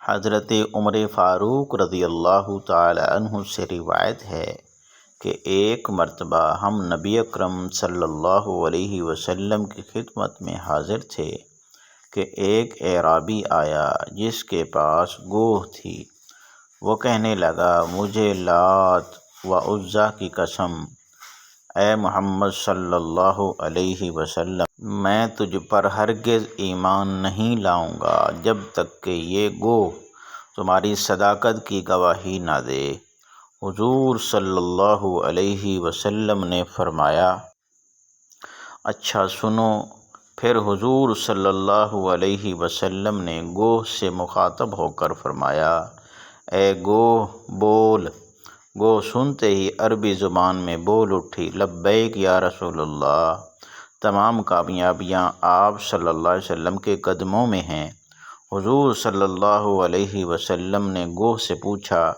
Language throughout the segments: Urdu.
حضرت عمر فاروق رضی اللہ تعالی عنہ سے روایت ہے کہ ایک مرتبہ ہم نبی اکرم صلی اللہ علیہ وسلم کی خدمت میں حاضر تھے کہ ایک اعرابی آیا جس کے پاس گوہ تھی۔ وہ کہنے لگا، مجھے لات و عزیٰ کی قسم، اے محمد صلی اللہ علیہ وسلم، میں تجھ پر ہرگز ایمان نہیں لاؤں گا جب تک کہ یہ گوہ تمہاری صداقت کی گواہی نہ دے۔ حضور صلی اللہ علیہ وسلم نے فرمایا، اچھا سنو۔ پھر حضور صلی اللہ علیہ وسلم نے گوہ سے مخاطب ہو کر فرمایا، اے گوہ بول۔ گوہ سنتے ہی عربی زبان میں بول اٹھی، لبیک یا رسول اللہ۔ تمام کامیابیاں آپ صلی اللہ علیہ وسلم کے قدموں میں ہیں۔ حضور صلی اللہ علیہ وسلم نے گوہ سے پوچھا،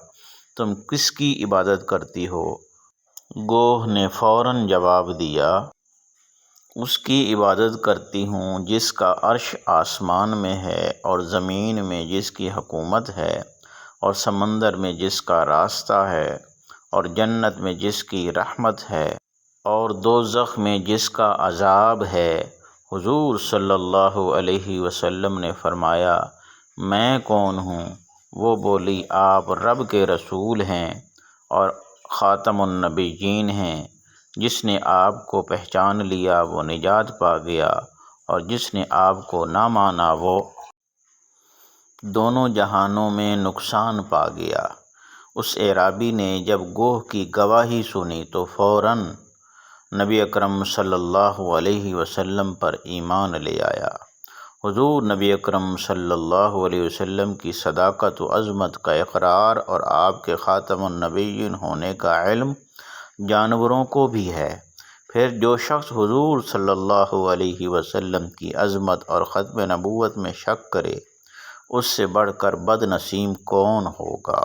تم کس کی عبادت کرتی ہو؟ گوہ نے فوراً جواب دیا، اس کی عبادت کرتی ہوں جس کا عرش آسمان میں ہے اور زمین میں جس کی حکومت ہے اور سمندر میں جس کا راستہ ہے اور جنت میں جس کی رحمت ہے اور دوزخ میں جس کا عذاب ہے۔ حضور صلی اللہ علیہ وسلم نے فرمایا، میں کون ہوں؟ وہ بولی، آپ رب کے رسول ہیں اور خاتم النبیین ہیں۔ جس نے آپ کو پہچان لیا وہ نجات پا گیا اور جس نے آپ کو نہ مانا وہ دونوں جہانوں میں نقصان پا گیا۔ اس اعرابی نے جب گوہ کی گواہی سنی تو فوراً نبی اکرم صلی اللہ علیہ وسلم پر ایمان لے آیا۔ حضور نبی اکرم صلی اللہ علیہ وسلم کی صداقت و عظمت کا اقرار اور آپ کے خاتم النبیین ہونے کا علم جانوروں کو بھی ہے۔ پھر جو شخص حضور صلی اللہ علیہ وسلم کی عظمت اور ختم نبوت میں شک کرے، اس سے بڑھ کر بد نصیب کون ہوگا؟